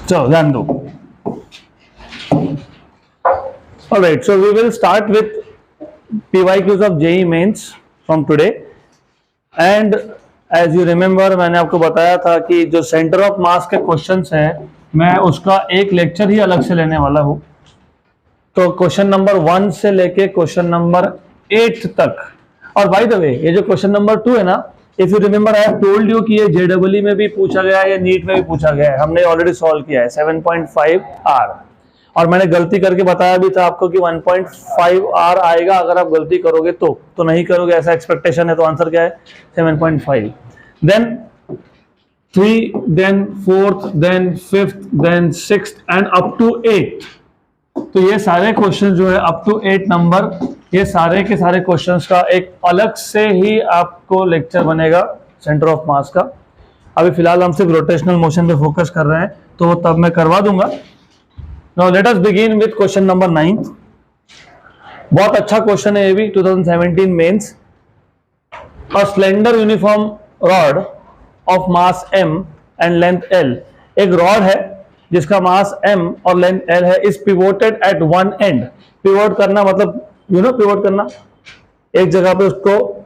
चलो ध्यान दो। Alright, so we will start with PYQs of JEE Mains from today. And as you remember, मैंने आपको बताया था कि जो सेंटर ऑफ मास के क्वेश्चंस हैं, मैं उसका एक लेक्चर ही अलग से लेने वाला हूँ। तो क्वेश्चन नंबर 1 से लेके क्वेश्चन नंबर 8 तक। और बाय द वे, ये जो क्वेश्चन नंबर 2 है ना, if you remember I have told you कि ये JEE में भी पूछा गया है, या नीट में भी पूछा गया है। हमने ऑलरेडी सॉल्व किया है 7.5 आर, और मैंने गलती करके बताया भी था आपको कि 1.5 आर आएगा अगर आप गलती करोगे तो नहीं करोगे ऐसा एक्सपेक्टेशन है। तो आंसर क्या है? 7.5, then 3, then 4th, then 5th, then 6th and up to 8। तो ये सारे क्वेश्चन जो है अप टू 8 नंबर, ये सारे के सारे क्वेश्चंस का एक अलग से ही आपको लेक्चर बनेगा सेंटर ऑफ मास का। अभी फिलहाल हम सिर्फ रोटेशनल मोशन पे फोकस कर रहे हैं, तो तब मैं करवा दूंगा। Now let us begin with question number 9. बहुत अच्छा क्वेश्चन है ये भी, 2017 mains. A slender uniform rod of mass m and length l, एक रॉड है जिसका मास m और लेंथ l है, is pivoted at one end। Pivot करना मतलब पिवोट करना, एक जगह पे उसको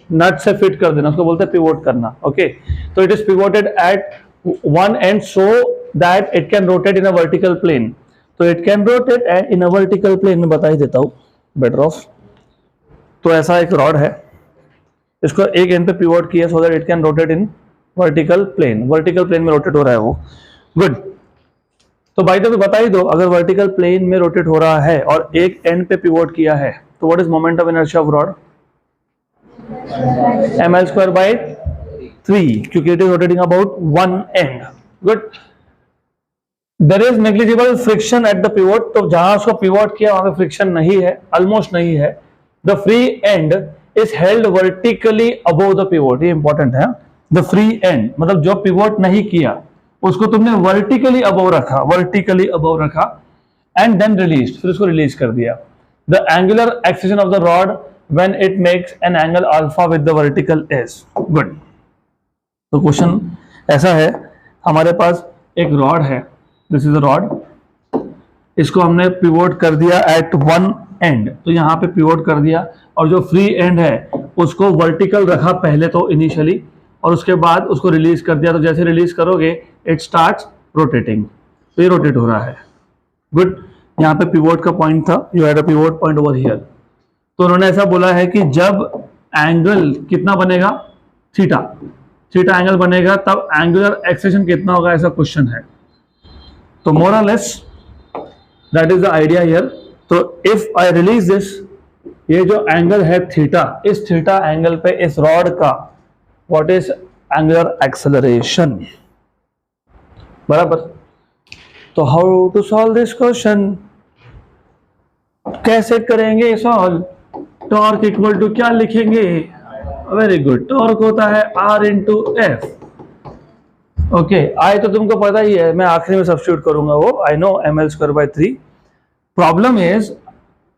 नट से फिट कर देना, उसको बोलते हैं पिवोट करना। ओके, तो it is pivoted at one end so that it can rotate in a vertical plane. तो it can rotate in a vertical plane, में बता ही देता हूं बेटर ऑफ। तो ऐसा एक रॉड है, इसको एक एंड पे पिवोट किया so that it can rotate in vertical plane. Vertical plane में रोटेट हो रहा है वो। गुड। तो बाय द वे बता ही दो, अगर वर्टिकल प्लेन में रोटेट हो रहा है और एक एंड पे पिवोट किया है, तो what is moment of inertia of rod? ml²/3, क्योंकि it is rotating about one end. Good. There is negligible friction at the pivot, तो जहां उसको पिवोट किया वहां पे फ्रिक्शन नहीं है, ऑलमोस्ट नहीं है। The free and is held vertically above the pivot, ये इंपॉर्टेंट है। द फ्री एंड मतलब जो पिवोट नहीं किया उसको तुमने वर्टिकली अबव रखा, वर्टिकली अबव रखा, एंड देन रिलीज, फिर उसको रिलीज कर दिया। The angular excision of the rod when it makes an angle alpha with the vertical edge। Good। तो क्वेश्चन ऐसा है, हमारे पास एक रॉड है, दिस इज अ रॉड, इसको हमने पिवोट कर दिया एट वन एंड, तो यहाँ पे पिवोट कर दिया, और जो फ्री एंड है उसको वर्टिकल रखा पहले तो इनिशियली, और उसके बाद उसको रिलीज कर दिया। तो जैसे रिलीज करोगे इट स्टार्ट्स रोटेटिंग, तो ये रोटेट हो रहा है। गुड। यहाँ पे पिवोट का पॉइंट था, you had a pivot point over here. तो उन्होंने ऐसा बोला है कि जब एंगल कितना बनेगा, थीटा, थीटा एंगल बनेगा, तब एंगुलर एक्सेशन कितना होगा, ऐसा क्वेश्चन है। तो मोर और less that is the idea here. तो इफ आई रिलीज दिस, ये जो एंगल है थीटा, इस थीटा एंगल पे इस रॉड का व्हाट इज एंगुलर एक्सेलरेशन, बराबर। तो how to solve this question, कैसे करेंगे सॉल्व? टॉर्क इक्वल टू क्या लिखेंगे? वेरी गुड, टॉर्क होता है R इंटू एफ। ओके, आई तो तुमको पता ही है, मैं आखिरी में सब्स्टिट्यूट करूंगा वो, I know ml²/3। Problem is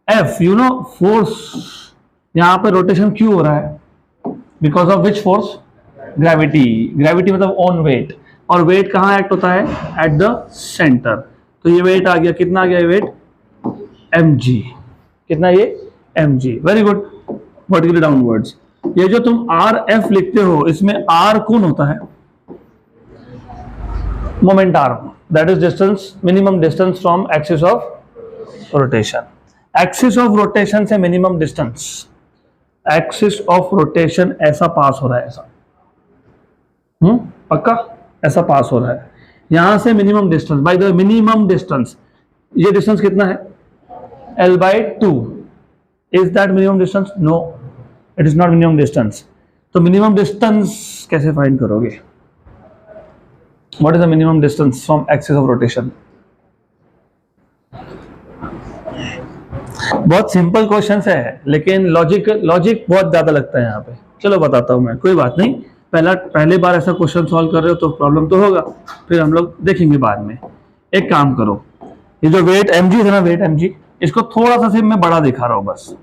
F, you know force, यहां पे रोटेशन क्यों हो रहा है? Because of which force? Gravity. Gravity मतलब ऑन वेट, और वेट कहां एक्ट होता है? At the centre. तो ये वेट आ गया, कितना आ गया वेट? mg। कितना ये? mg। Very good. Vertically downwards. ये जो तुम RF लिखते हो, इसमें R कौन होता है? Moment arm, that is distance, minimum distance from axis of rotation. Axis of rotation से minimum distance, axis of rotation ऐसा पास हो रहा है, ऐसा पक्का ऐसा पास हो रहा है, यहां से minimum distance. By the minimum distance, ये डिस्टेंस कितना है? L/2। Is that minimum distance? No, it is not minimum distance. तो minimum distance कैसे फाइंड करोगे? What is the minimum distance from axis of rotation? बहुत सिंपल क्वेश्चन है, लेकिन logic बहुत ज्यादा लगता है यहाँ पे। चलो बताता हूँ मैं, कोई बात नहीं। पहले बार ऐसा क्वेश्चन सॉल्व कर रहे हो तो प्रॉब्लम तो होगा, फिर हम लोग देखेंगे बाद में। एक काम करो, ये जो वेट mg है ना, वेट mg, इसको थोड़ा सा सिर्फ मैं बड़ा दिखा रहा हूं बस,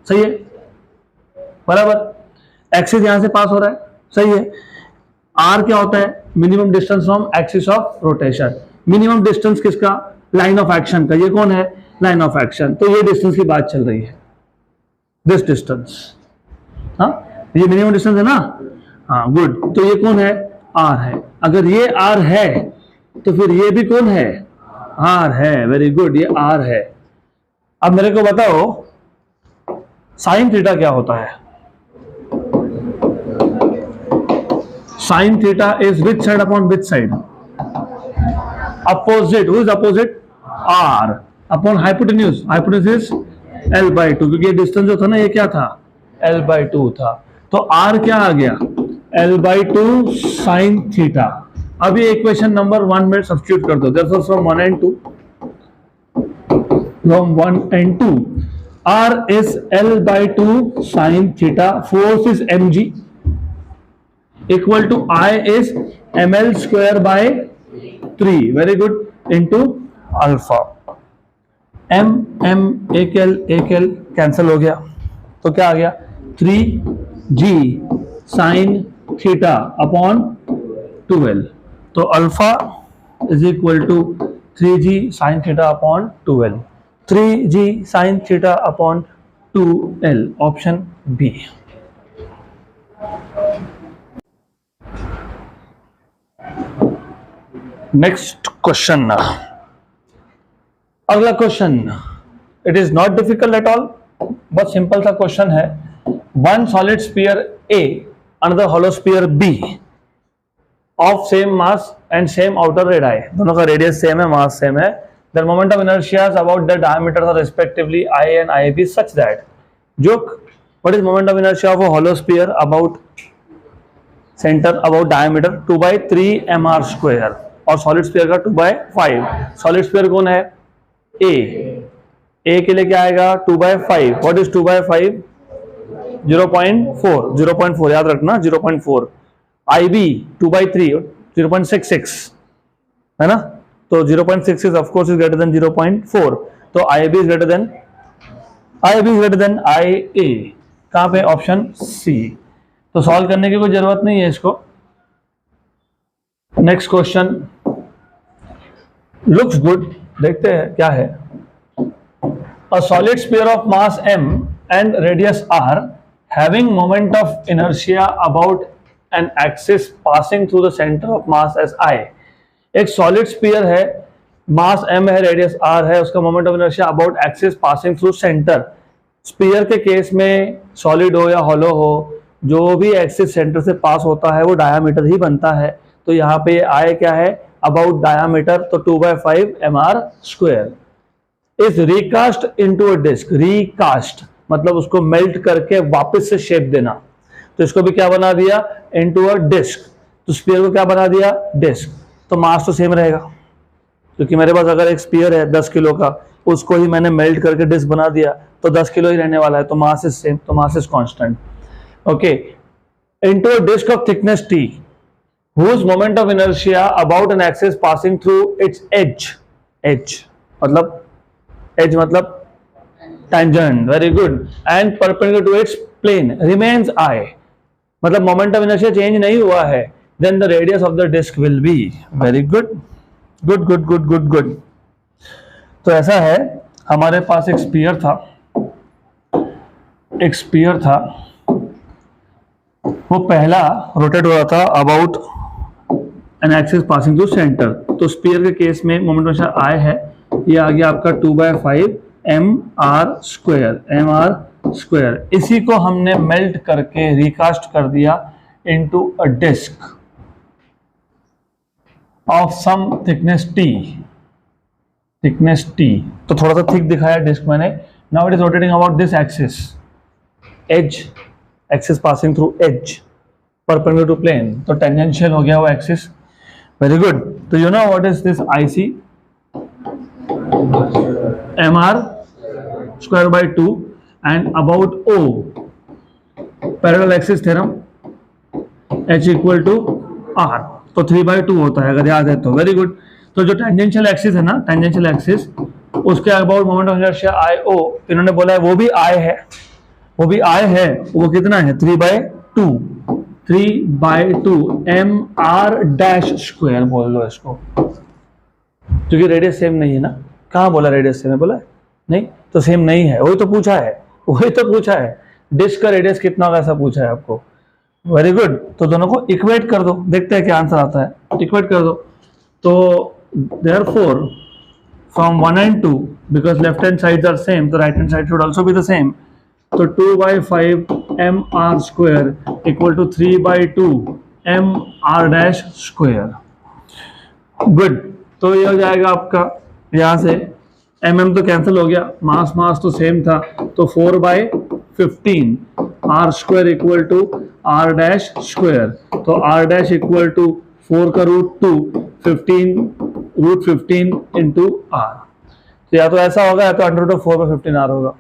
सही है, बराबर। एक्सिस यहां से पास हो रहा है, सही है। आर क्या होता है? Minimum distance from axis of rotation. Minimum distance किसका? लाइन ऑफ एक्शन का। ये कौन है? Line of action. तो ये डिस्टेंस की बात चल रही है, दिस डिस्टेंस। हाँ, ये मिनिमम डिस्टेंस है ना? हाँ, गुड। तो ये कौन है? आर है। अगर ये आर है तो फिर ये भी कौन है? आर है। वेरी गुड, ये आर है। अब मेरे को बताओ साइन थीटा क्या होता है? Sine theta is which side upon which side? Opposite. Who is opposite? R upon hypotenuse. Hypotenuse is L by two, क्योंकि ये डिस्टेंस जो था ना, ये क्या था? एल बाई टू था। तो आर क्या आ गया? L by to sine theta. अभी इक्वेशन नंबर 1 में सब्स्टिट्यूट कर दो। therefore from 1 and 2, from 1 and 2, R is L by 2 sin theta, force is mg, equal to I is ml square by 3, very good, into alpha। एक L cancel हो गया, तो क्या आ गया? 3g sin theta upon 2l। तो alpha is equal to 3g sin theta upon 2l। 3g sin theta upon 2l, option B. Next question. अगला question, it is not difficult at all, बहुत simple सा question है। One solid sphere A, another hollow sphere B of same mass and same outer radii, दोनों का radius same है, mass same है, their moment of inertia is about their diameters are respectively I and IB such that, जो what is moment of inertia of a hollow sphere about center about diameter 2/3 mr square और solid sphere का 2/5। solid sphere कौन है? A के लिए क्या आएगा? 2/5। what is 2/5? 0.4, 0.4 याद रखना, 0.4। IB 2/3, 0.66 है ना? तो 0.66 of course is greater than 0.4, तो IB is greater than IA। कहां पे? Option C. तो सॉल्व करने की कोई जरूरत नहीं है इसको। नेक्स्ट क्वेश्चन लुक्स गुड, देखते हैं क्या है। A solid sphere of mass m and radius r having moment of inertia about an axis passing through the center of mass as I। एक सॉलिड स्फीयर है, मास m है, radius r है, उसका moment of inertia about axis passing through centre. Sphere के case में solid हो या hollow हो, जो भी एक्सिस सेंटर से पास होता है वो डायामीटर ही बनता है। तो यहाँ पे I क्या है? अबाउट डायामीटर, तो 2/5 mr square is recast into a disc. Recast मतलब उसको मेल्ट करके वापस से शेप देना, तो इसको भी क्या बना दिया? Into a disc. तो स्फीयर को क्या बना दिया? डिस्क। तो मास तो सेम रहेगा, क्योंकि मेरे पास अगर एक स्फीयर है 10 किलो का, उसको ही मैंने मेल्ट करके डिस्क बना दिया तो 10 किलो ही रहने वाला है, तो मास इज सेम, तो mass is constant. Okay, into a disc of thickness t whose moment of inertia about an axis passing through its edge मतलब tangent, very good, and perpendicular to its plane remains I, मतलब moment of inertia change नहीं हुआ है, then the radius of the disc will be. Very good, good good good good good. तो ऐसा है, हमारे पास एक स्फीयर था, वो पहला रोटेट हो रहा था about an axis passing through centre. तो स्फीयर के केस में मोमेंट ऑफ इनर्शिया I है, ये आ गया आपका 2/5 mr स्क्वायर। इसी को हमने मेल्ट करके रिकास्ट कर दिया into a disc of some thickness t। तो थोड़ा सा थिक दिखाया डिस्क मैंने। Now it is rotating about this axis, edge axis passing through edge perpendicular to plane, तो टेंजेंशियल हो गया वो एक्सिस। Very good. तो you know what is this IC? mr square by 2 and about O, parallel axis theorem, H equal to R, तो 3/2 होता है अगर याद है तो। Very good. तो जो टेंजेंशियल एक्सिस है ना, टेंजेंशियल एक्सिस, उसके about moment of inertia IO, इन्होंने बोला है वो भी I है, वो कितना है? 3/2। 3/2 mr डैश स्क्वायर बोल लो इसको, क्योंकि रेडियस सेम नहीं है ना। कहाँ बोला रेडियस सेम है, बोला नहीं, तो सेम नहीं है, वही तो पूछा है, वही तो पूछा है। डिस्क का रेडियस कितना होगा ऐसा पूछा है आपको। वेरी गुड, तो दोनों को इक्वेट कर दो, देखते हैं क्या आंसर आता है। इक्वेट कर दो, तो therefore from 1 and 2, because left hand sides are same, the right hand side should also be the same. So 2/5 mr square equal to 3/2 mr dash square. Good, तो ये हो जाएगा आपका, यहाँ से mm तो कैंसिल हो गया, मास तो सेम था, तो 4/15 r square equal to r dash square, तो r डैश इक्वल टू 4 का √2, 15 इंटू r। तो या तो ऐसा होगा या तो √4/15 r होगा।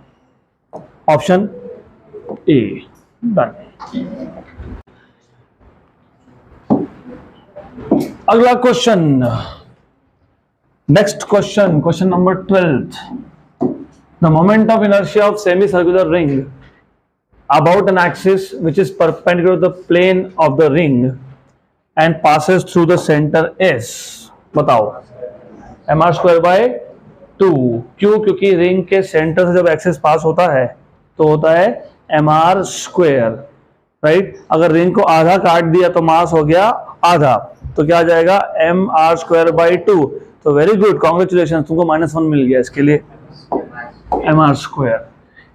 Option A done. अगला question, next question, question number 12th। The moment of inertia of semi circular ring about an axis which is perpendicular to the plane of the ring and passes through the center is, बताओ, mr square by 2। क्यों? क्योंकि ring के centre से जब axis pass होता है तो होता है mr स्क्वायर, राइट। अगर रिंग को आधा काट दिया तो मास हो गया आधा, तो क्या आ जाएगा mr स्क्वायर बाई 2। तो वेरी गुड, कॉन्ग्रेचुलेशन, तुमको -1 मिल गया इसके लिए, mr स्क्वायर,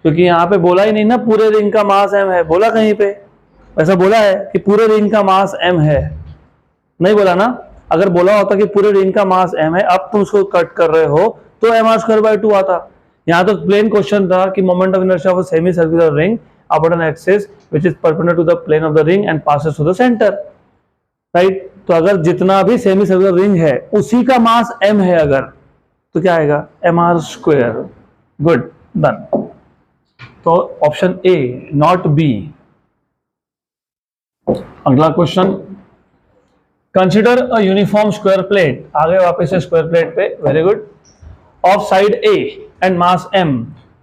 क्योंकि यहाँ पे बोला ही नहीं ना पूरे रिंग का मास m है। बोला कहीं पे ऐसा बोला है कि पूरे रिंग का मास m है? नहीं बोला ना। अगर बोला होता कि पूरे रिंग का मास m है, अब तुम उसको कट कर रहे हो तो mr स्क्वायर बाई 2 आता। यहाँ तो प्लेन क्वेश्चन था कि moment of inertia of a semi circular ring about an axis which is perpendicular to the plane of the ring and passes through the centre, right. तो अगर जितना भी semi circular ring है उसी का mass m है अगर, तो क्या आएगा mr स्क्वायर। Good, done. तो ऑप्शन ए, नॉट बी। अगला question, consider a uniform square plate, आगे वापस से स्क्वायर प्लेट पे, very good, of side A and mass m,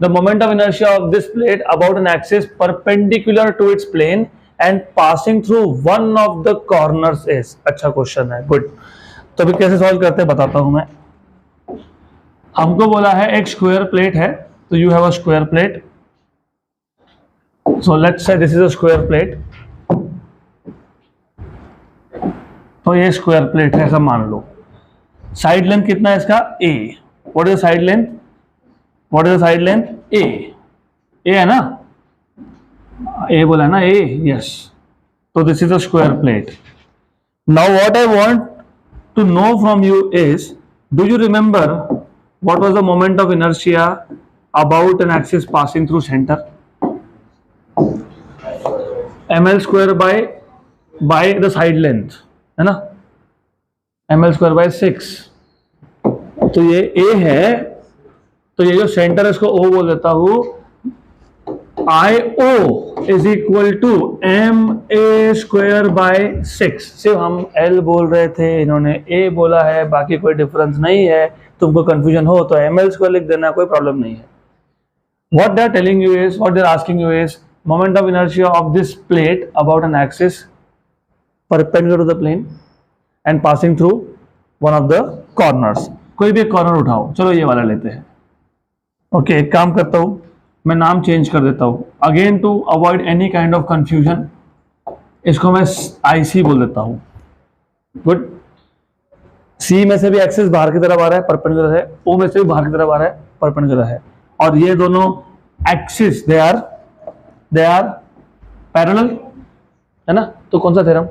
the moment of inertia of this plate about an axis perpendicular to its plane and passing through one of the corners is. अच्छा question है, good. तो अभी कैसे solve करते हैं बताता हूं मैं। हमको बोला है एक स्क्वायर प्लेट है, तो you have a square plate, so let's say this is a square plate। तो ये स्क्वायर प्लेट है ऐसा मान लो। साइड लेंथ कितना है इसका? a। What is side length? What is side length? a। a है ना, a बोला है ना, a, यस। तो this is a square plate. Now what I want to know from you is, do you remember what was the moment of inertia about an axis passing through centre? ml square by the side length, है ना, ml square by 6। तो ये a है, तो ये जो centre है इसको o बोल देता हूं। IO is equal to ma square by 6। सिर्फ हम l बोल रहे थे, इन्होंने a बोला है, बाकी कोई डिफरेंस नहीं है। तुमको कंफ्यूजन हो तो ml स्क्वायर लिख देना, कोई प्रॉब्लम नहीं है। What they are telling you is, what they are asking you is, moment of inertia of this plate about an axis perpendicular to the plane and passing through one of the corners। कोई भी एक corner उठाओ, चलो ये वाला लेते हैं। Okay, एक काम करता हूं, मैं नाम चेंज कर देता हूं, again to avoid any kind of confusion, इसको मैं IC बोल देता हूं। गुड। C में से भी एक्सिस बाहर की तरफ आ रहा है, परपेंडिकुलर है, O में से भी बाहर की तरफ आ रहा है, परपेंडिकुलर है, और ये दोनों एक्सिस दे आर पैरेलल, है ना। तो कौन सा थ्योरम?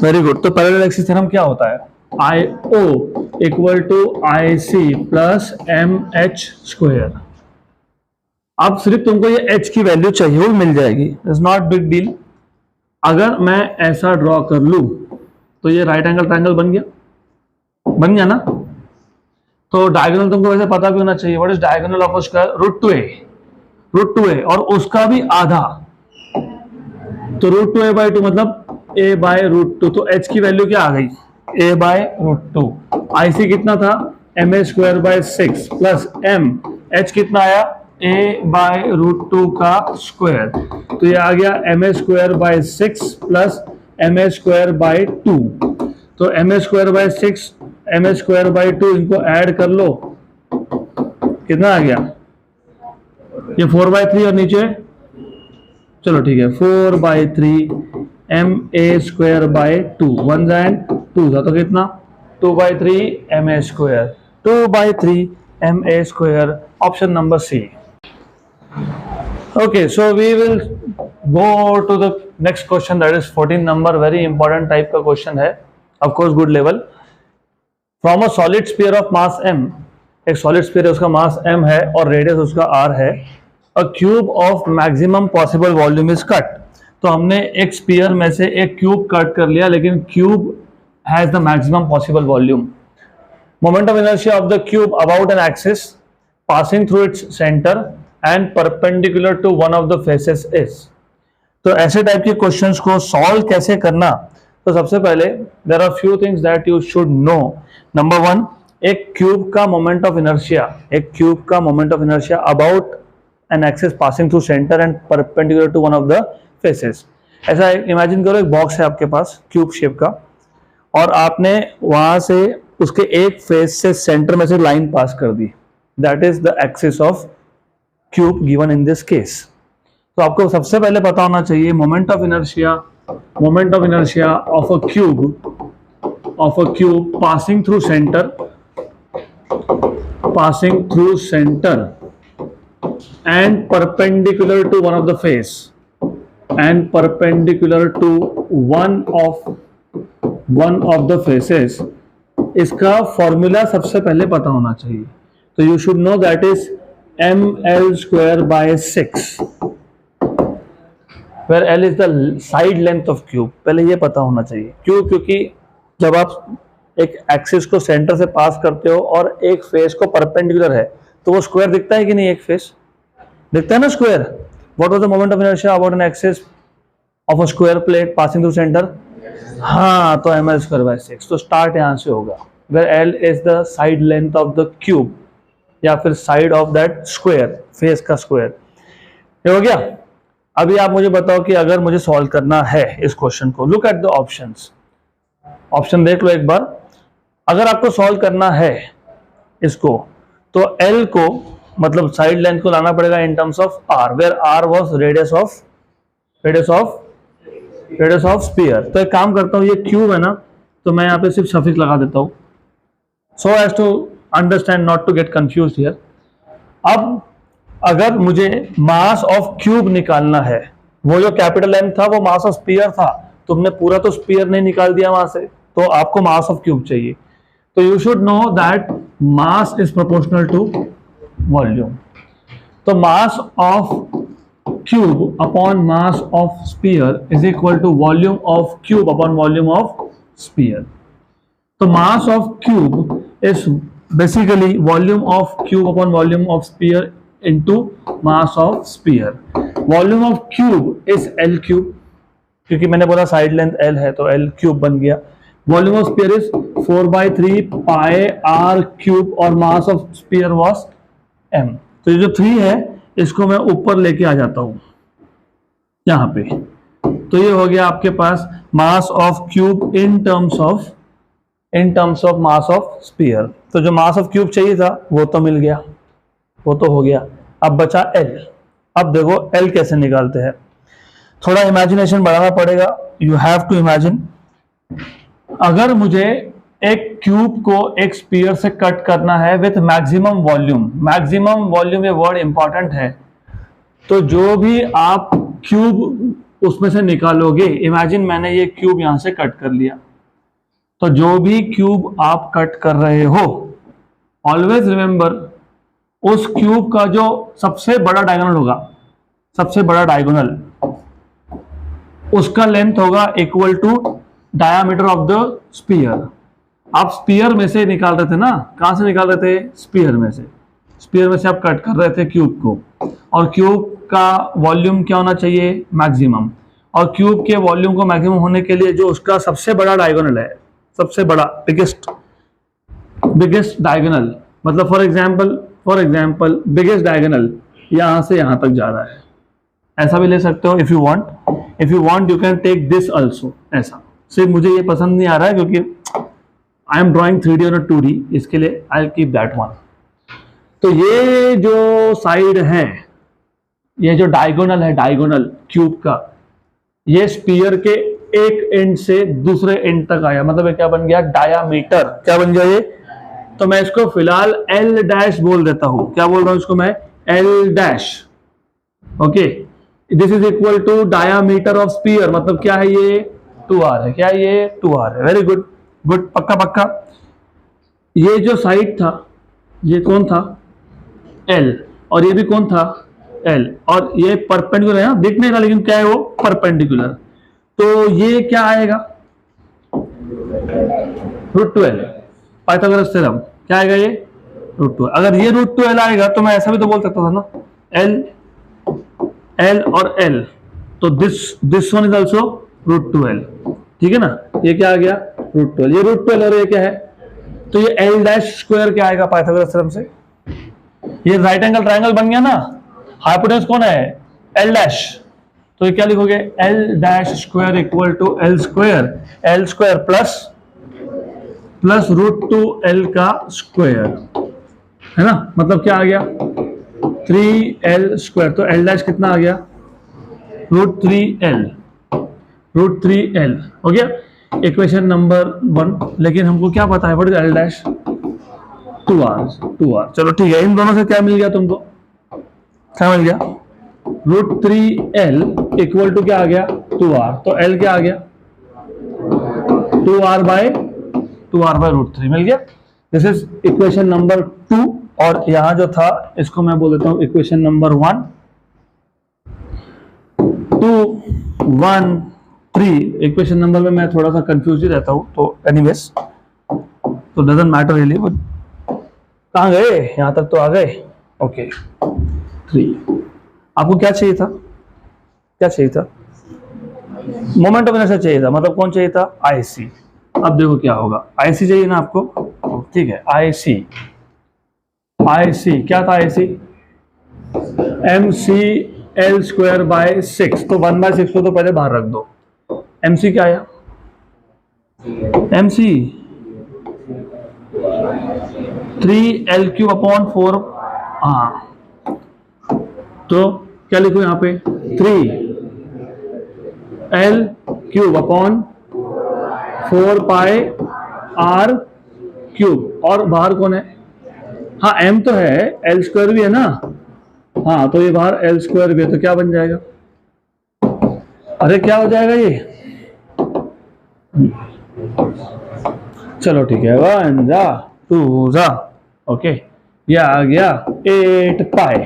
Very good. तो पैरेलल एक्सिस थ्योरम क्या होता है? IO equal to IC plus MH square. अब सिर्फ तुमको ये H की वैल्यू चाहिए, वो मिल जाएगी, इट्स नॉट बिग डील। अगर मैं ऐसा ड्रॉ कर लूं तो ये राइट एंगल ट्रायंगल बन गया ना। तो डायगोनल तुमको वैसे पता भी होना चाहिए, what is diagonal of a square? √2a, और उसका भी आधा, तो √2a/2 मतलब a बाय √2। तो h की वैल्यू क्या आ गई? a bye √2। IC कितना था? ma square by 6 plus m, h कितना आया? ma/√2 का स्क्वायर, तो ये आ गया ma² / 6 प्लस ma²/2। तो ma²/6 ma²/2 इनको ऐड कर लो, कितना आ गया, ये 4/3 और नीचे, चलो ठीक है 4/3 ma²/2, 1 एंड 2 था तो कितना 2/3 ma², 2/3 ma², option number C. Okay, so we will go to the next question, that is 14 number, very important type का question है, of course good level। From a solid sphere of mass m, एक solid sphere है उसका mass m है और radius उसका r है, a cube of maximum possible volume is cut। तो हमने एक sphere में से एक cube cut कर लिया, लेकिन cube has the maximum possible volume। Moment of inertia of the cube about an axis passing through its center and perpendicular to one of the faces is। तो ऐसे टाइप के questions को solve कैसे करना, तो सबसे पहले there are few things that you should know. Number 1, एक क्यूब का मोमेंट ऑफ इनर्शिया, एक क्यूब का moment of inertia about an axis passing through centre and perpendicular to one of the faces. ऐसा इमेजिन करो, एक box है आपके पास cube shape का, और आपने वहां से उसके एक फेस से सेंटर में से लाइन पास कर दी, that is the axis of cube given in this case. तो आपको सबसे पहले पता होना चाहिए moment of inertia of a cube passing through centre and perpendicular to one of the face one of the faces. इसका फॉर्मूला सबसे पहले पता होना चाहिए, तो you should know that is ml²/6, where L is the side length of cube। पहले ये पता होना चाहिए, क्यों, क्योंकि जब आप एक एक्सिस को सेंटर से पास करते हो और एक फेस को परपेंडिकुलर है, तो वो स्क्वायर दिखता है कि नहीं, एक फेस दिखता है ना square. What was the moment of inertia about an axis of a square plate passing through centre, हाँ, तो ml²/6। तो स्टार्ट यहां से होगा, where L is the side length of the cube, या फिर side of that square, face का square. ये हो गया। अभी आप मुझे बताओ कि अगर मुझे सॉल्व करना है इस क्वेश्चन को, look at the options, option देख लो एक बार। अगर आपको सॉल्व करना है इसको, तो L को मतलब साइड लेंथ को लाना पड़ेगा in terms of R, where R was radius of sphere. तो एक काम करता हूं, ये क्यूब है ना, तो मैं यहाँ पे सिर्फ सफिक्स लगा देता हूं, so as to understand, not to get confuse here. अब अगर मुझे मास ऑफ क्यूब निकालना है, वो जो कैपिटल M था वो मास ऑफ स्फीयर था, तुमने पूरा तो स्फीयर नहीं निकाल दिया वहां से, तो आपको मास ऑफ क्यूब चाहिए। तो you should know that mass is proportional to volume. तो mass of cube upon mass of sphere is equal to volume of cube upon volume of sphere. तो mass of cube is basically volume of cube upon volume of sphere into mass of sphere। Volume of cube is L cube, क्योंकि मैंने बोला side length L है तो L cube बन गया। Volume of sphere is 4/3 pi r cube और mass of sphere was m। तो ये जो 3 है इसको मैं ऊपर लेके आ जाता हूं यहां पे, तो ये हो गया आपके पास mass of cube in terms of mass of sphere. तो जो मास ऑफ क्यूब चाहिए था वो तो मिल गया, वो तो हो गया। अब बचा L। अब देखो L कैसे निकालते हैं, थोड़ा इमेजिनेशन बढ़ाना पड़ेगा, यू हैव टू इमेजिन। अगर मुझे एक क्यूब को एक स्फीयर से कट करना है विथ मैक्सिमम वॉल्यूम, ये वर्ड इंपॉर्टेंट है। तो जो भी आप क्यूब उसमें से निकालोगे, इमेजिन मैंने ये क्यूब यहां से कट कर लिया, तो जो भी क्यूब आप कट कर रहे हो, ऑलवेज रिमेंबर उस क्यूब का जो सबसे बड़ा डायगोनल होगा, उसका लेंथ होगा equal to diameter of the sphere. आप स्फीयर में से निकाल रहे थे ना, कहां से निकाल रहे थे, स्फीयर में से आप कट कर रहे थे क्यूब को, और क्यूब का वॉल्यूम क्या होना चाहिए, मैक्सिमम। और क्यूब के वॉल्यूम को मैक्सिमम होने के लिए जो उसका सबसे बड़ा डायगोनल है, सबसे बड़ा बिगेस्ट डायगोनल, मतलब फॉर एग्जांपल बिगेस्ट डायगोनल यहां से यहां तक जा रहा है, ऐसा भी ले सकते हो if you want you can take this also. ऐसा सिर्फ मुझे ये पसंद नहीं आ रहा है क्योंकि आई एम ड्रॉइंग 3D और 2D, इसके लिए I will keep that one. तो ये जो साइड है, ये जो डायगोनल है, डायगोनल क्यूब का, ये स्पीयर के एक एंड से दूसरे एंड तक आया, मतलब ये क्या बन गया, डायामीटर। क्या बन गया ये? तो मैं इसको फिलहाल L डैश बोल देता हूं। क्या बोल रहा हूं इसको मैं? L dash. Okay, this is equal to diameter of sphere, मतलब क्या है ये? 2r है। क्या ये? 2r है। वेरी गुड, गुड, पक्का पक्का। ये जो साइड था, ये कौन था? L, और ये भी कौन था? L, और ये परपेंडिकुलर है, दिख नहीं रहा लेकिन क्या है वो? परपेंडिकुलर। तो ये क्या आएगा? √2l, Pythagoras theorem. क्या आएगा ये? √2। अगर ये √2l आएगा तो मैं ऐसा भी तो बोल सकता था ना, L और L, तो this one is also √2l। ठीक है ना? ये क्या आ गया? √2l। ये √2l और ये क्या है? तो ये L डैश स्क्वायर क्या आएगा पाइथागोरस थ्योरम से? ये राइट एंगल ट्रायंगल बन गया ना। हाइपोटेनस कौन है? L dash. तो ये क्या लिखोगे? L dash square equal to L square plus √2l का स्क्वायर, है ना? मतलब क्या आ गया? 3l square. तो L डैश कितना आ गया? √3l हो गया। Equation number 1। लेकिन हमको क्या पता है? What is L dash? 2r। चलो ठीक है, इन दोनों से क्या मिल गया तुमको? क्या मिल गया? √3l इक्वल टू क्या आ गया? 2r। तो L क्या आ गया? 2r बाय √3 मिल गया। This is equation number 2। और यहां जो था इसको मैं बोल देता हूं इक्वेशन नंबर 1। 2, 1, 3 इक्वेशन नंबर में मैं थोड़ा सा कंफ्यूज ही रहता हूं, तो एनीवेज तो डजंट मैटर रियली। बट कहां गए? यहां तक तो आ गए। ओके, 3। आपको क्या चाहिए था? क्या चाहिए था? मोमेंट ऑफ इनर्शिया चाहिए था, मतलब कौन चाहिए था? IC। अब देखो क्या होगा। IC चाहिए ना आपको? ठीक है, IC क्या था? IC MC L square by 6। तो 1/6 को तो पहले बाहर रख दो। MC क्या आया? MC 3l³ upon 4। हाँ, तो क्या लिखो यहां पे? 3l³ upon 4πr³। और बाहर कौन है? हाँ, m तो है, L स्क्वायर भी है ना। हाँ, तो ये बाहर L स्क्वायर भी है, तो क्या बन जाएगा? अरे क्या हो जाएगा ये? चलो ठीक है, 1 जा 2 जा। ओके, ये आ गया 8π।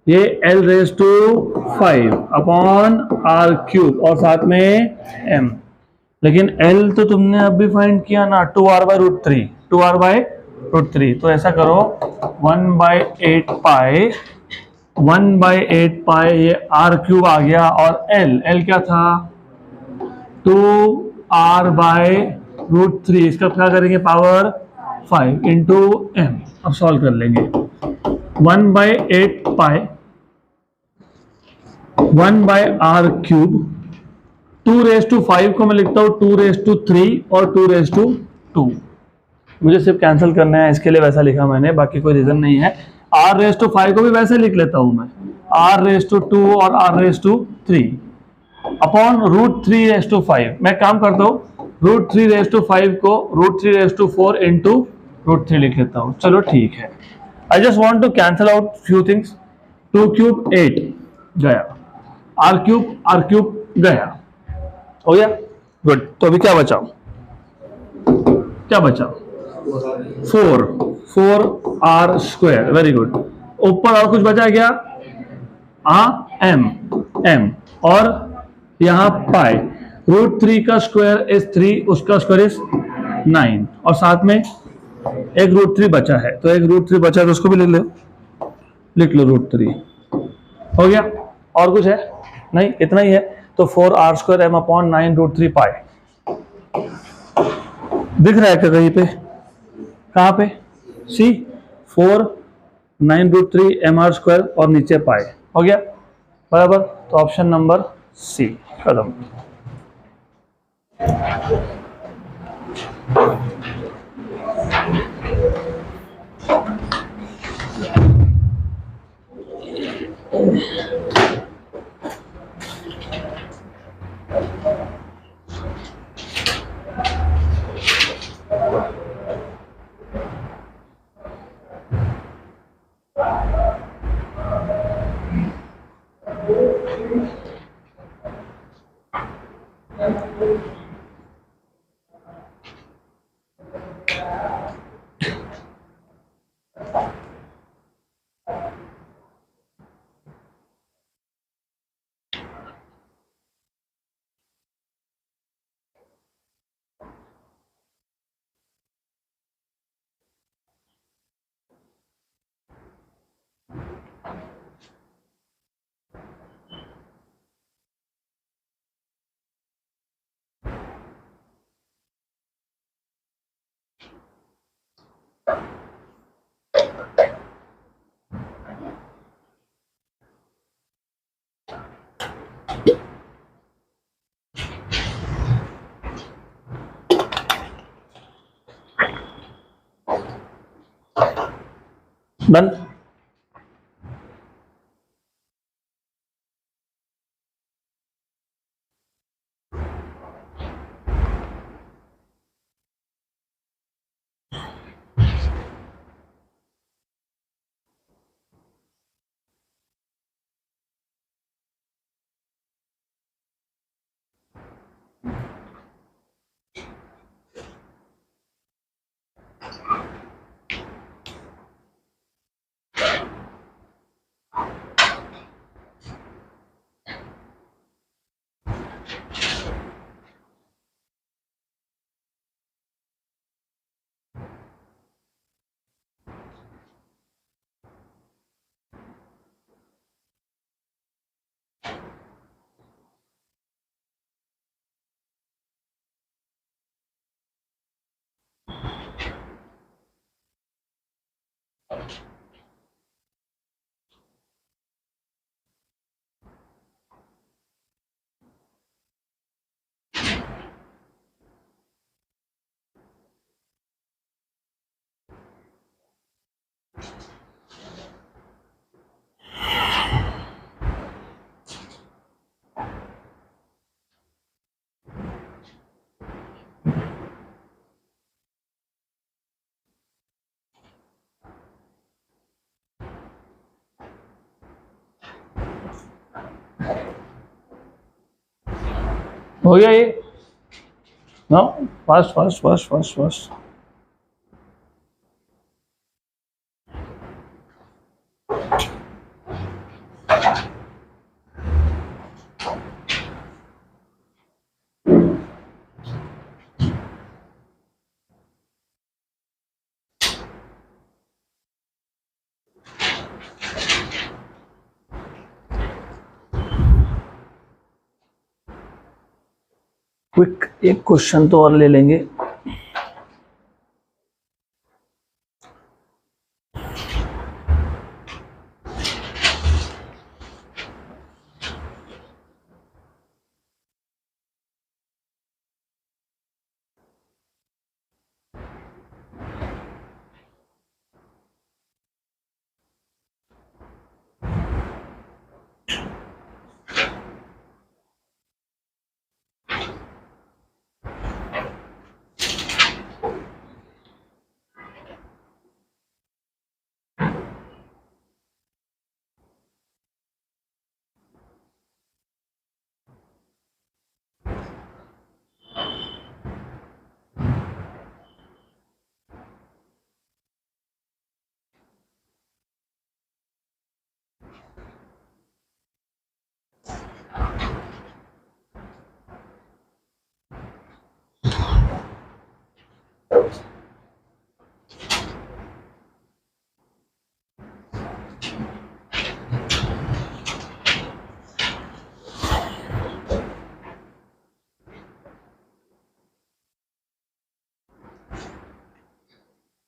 ये L⁵ अपॉन r³ और साथ में m। लेकिन L तो तुमने अभी फाइंड किया ना, 2r बाय √3। तो ऐसा करो 1/8π ये r³ आ गया, और L क्या था? 2r bye √3। इसका क्या करेंगे? Power 5 into m। अब सॉल्व कर लेंगे। 1/8π 1/r³। 2⁵ को मैं लिखता हूं 2⁵ और 2⁵2। मुझे सिर्फ कैंसिल करना है, इसके लिए वैसा लिखा मैंने, बाकी कोई रीजन नहीं है। r⁵ को भी वैसे लिख लेता हूं मैं, r⁵2 और r⁵3 अपॉन √3⁵5। मैं काम करता हूं, √3⁵5 को √3⁴ इंटू √3 लिख लेता हूं। चलो ठीक है। I just want to cancel out few things. 2³ 8 गया, r³ गया, हो गया, गुड। तो अभी क्या बचा? 4r²। Very good. ऊपर और कुछ बचा क्या? m और यहाँ पाई। √3 का स्क्वायर इज 3, उसका स्क्वायर इज 9, और साथ में एक √3 बचा है, तो एक √3 बचा है तो उसको भी लिख लो √3। हो गया? और कुछ है? नहीं, इतना ही है। तो 4r² m अपॉन 9 √3π। दिख रहा है क्या कहीं पे? कहाँ पे? सी 4 9√3 mr² और नीचे पाए। हो गया बराबर, तो ऑप्शन नंबर सी खत्म। डन। हो गया ये ना, fast fast fast fast fast. Quick एक क्वेश्चन तो और ले लेंगे।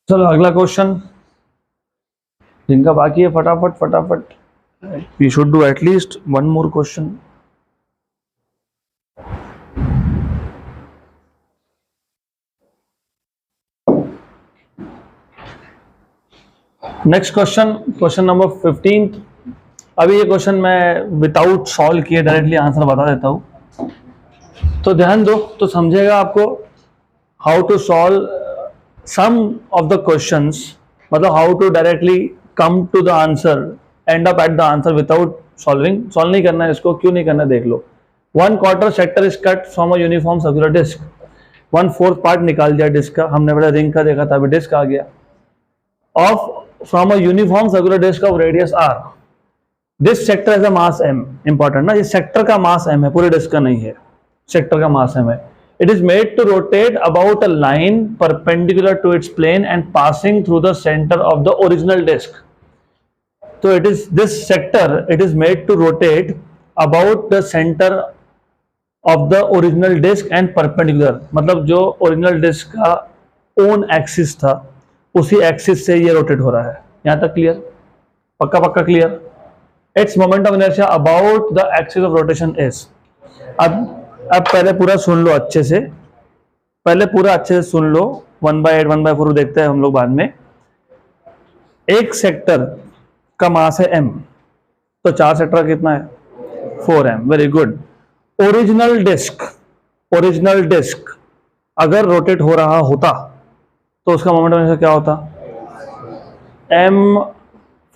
चलो अगला क्वेश्चन। जिनका बाकी है फटाफट फटाफट, we should do at least one more question. Next question, question number 15। अभी ये क्वेश्चन मैं विदाउट सॉल्व किए डायरेक्टली आंसर बता देता हूँ, तो ध्यान दो तो समझेगा आपको how to solve some of the questions, मतलब how to directly come to the answer, end up at the answer without solving. Solve नहीं करना है इसको, क्यों नहीं करना देख लो। 1/4 sector is cut from a uniform circular disc, 1/4 part निकाल दिया डिस्क का, हमने बड़ा रिंग का देखा था, अभी डिस्क आ गया। Of from a uniform circular disc of radius R, this sector has a mass m, important ना, ये सेक्टर का मास m है, पूरे डिस्क का नहीं है, सेक्टर का मास m है। It is made to rotate about a line perpendicular to its plane and passing through the centre of the original disc. तो it is this sector, it is made to rotate about the centre of the original disc and perpendicular, मतलब जो original disc का own axis था उसी axis से ये rotate हो रहा है। यहां तक क्लियर? पक्का पक्का clear? Its moment of inertia about the axis of rotation is. अब पहले पूरा सुन लो अच्छे से, पहले पूरा अच्छे से सुन लो, 1/8 1/4 देखते हैं हम लोग बाद में। एक सेक्टर का मास है m, तो 4 सेक्टर कितना है? 4m। Very good. Original disc अगर रोटेट हो रहा होता तो उसका मोमेंट ऑफ इनर्शिया क्या होता? m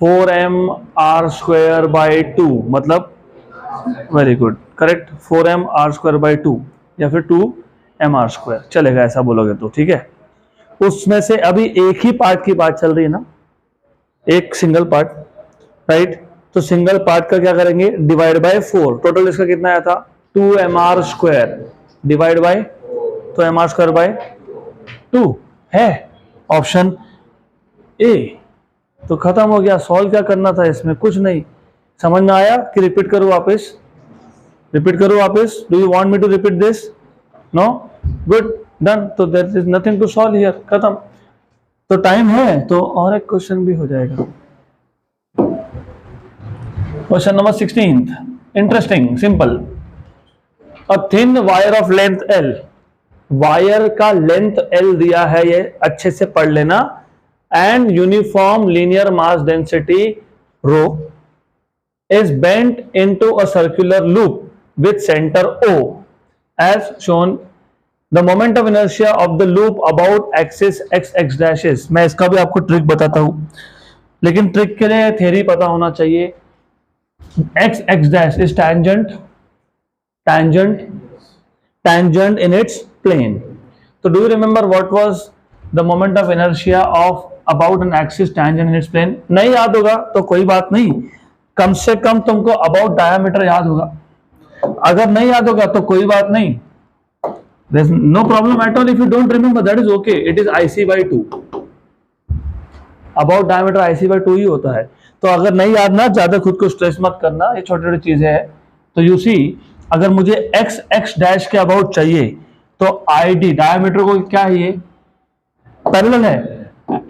4m r²/2, मतलब very good correct, 4m r²/2 या फिर 2m r², चलेगा ऐसा बोलोगे तो, ठीक है। उसमें से अभी एक ही पार्ट की बात चल रही है ना, एक सिंगल पार्ट, राइट? तो सिंगल पार्ट का क्या करेंगे? Divide by 4। टोटल इसका कितना आया था? 2m r² डिवाइड बाय, तो m r²/2 है ऑप्शन ए। तो खत्म हो गया। सॉल्व क्या करना था इसमें? कुछ नहीं। समझ में आया कि रिपीट करूं वापस? रिपीट करूं वापस? Do you want me to repeat this? No? Good, done. तो there is nothing to solve here, खत्म। तो टाइम है तो और एक क्वेश्चन भी हो जाएगा। Question number 16, interesting, simple. A thin wire of length L, wire का लेंथ L दिया है, ये अच्छे से पढ़ लेना, and uniform linear mass density rho is bent into a circular loop with center O as shown. The moment of inertia of the loop about axis x dash is। मैं इसका भी आपको ट्रिक बताता हूं, लेकिन ट्रिक के लिए theory पता होना चाहिए। x dash is tangent in its plane। तो do you remember what was the moment of inertia of about an axis tangent in its plane? नहीं याद होगा तो कोई बात नहीं, कम से कम तुमको about diameter याद होगा। अगर नहीं याद होगा तो कोई बात नहीं, there is no problem at all if you don't remember, that is okay, it is IC/2। about diameter IC/2 ही होता है। तो अगर नहीं याद ना, ज्यादा खुद को स्ट्रेस मत करना, ये छोटी छोटी चीजें हैं। तो यू सी, अगर मुझे x डैश के अबाउट चाहिए तो ID डायमीटर को क्या है, ये पैरेलल है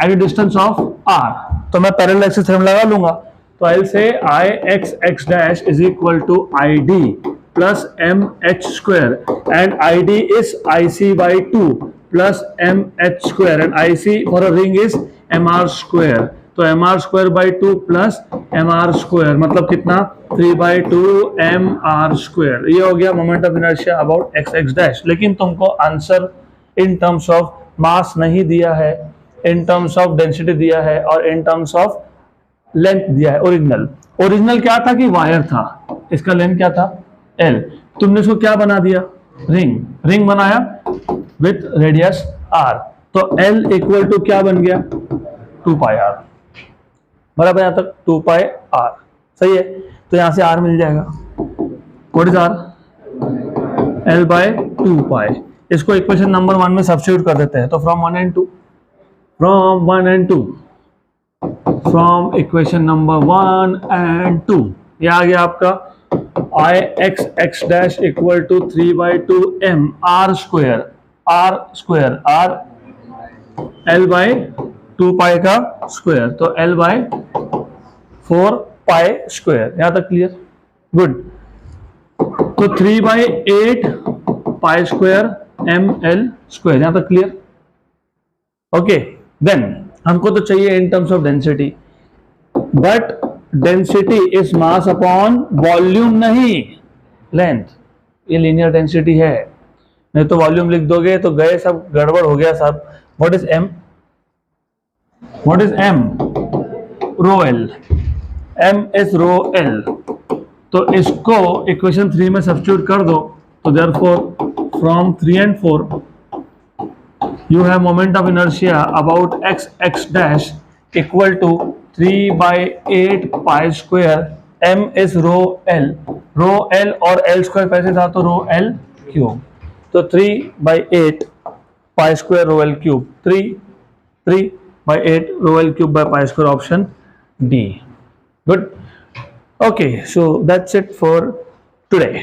एट डिस्टेंस ऑफ r, तो मैं पैरेलल एक्सिस थ्योरम लगा लूंगा। तो आई से x dash is equal to ID plus mh² and ID is IC/2 plus mh² and IC for a ring is mr²। तो mr²/2 प्लस mr², मतलब कितना? 3/2 mr²। ये हो गया moment of inertia about x dash. लेकिन तुमको answer in terms of mass नहीं दिया है, इन टर्म्स ऑफ डेंसिटी दिया है और इन टर्म्स ऑफ लेंथ दिया है। ओरिजिनल क्या था कि वायर था, इसका लेंथ क्या था? L। तुमने इसको क्या बना दिया? रिंग बनाया विथ रेडियस r। तो L इक्वल टू क्या बन गया? 2πr। बराबर, यहां तक 2πr सही है। तो यहां से r मिल जाएगा, व्हाट इज r? L/2π। इसको इक्वेशन नंबर 1 में सब्स्टिट्यूट कर देते हैं। तो from 1 and 2, from equation number 1 and 2 ये आ गया आपका x dash equal to 3/2 m r² r L/2π का स्क्वायर, तो L/2π 4 पाई स्क्वायर। यहां तक क्लियर? गुड। तो 3/8 पाई स्क्वायर ml स्क्वायर, यहां तक क्लियर? ओके, देन हमको तो चाहिए इन terms of density, but density is mass upon volume, नहीं लेंथ। ये लीनियर डेंसिटी है, नहीं तो वॉल्यूम लिख दोगे तो गए सब, गड़बड़ हो गया सब। What is m? What is m? Rho L. m is rho L. तो इसको इक्वेशन 3 में सब्स्टिट्यूट कर दो, तो therefore from 3 and 4 you have moment of inertia about x dash equal to 3/8 pi square, m is rho l और l square पैसे था तो rho l cube, तो 3/8 pi square rho l cube, 3/8 rho l cube by pi square, option D. Good. Okay, so that's it for today.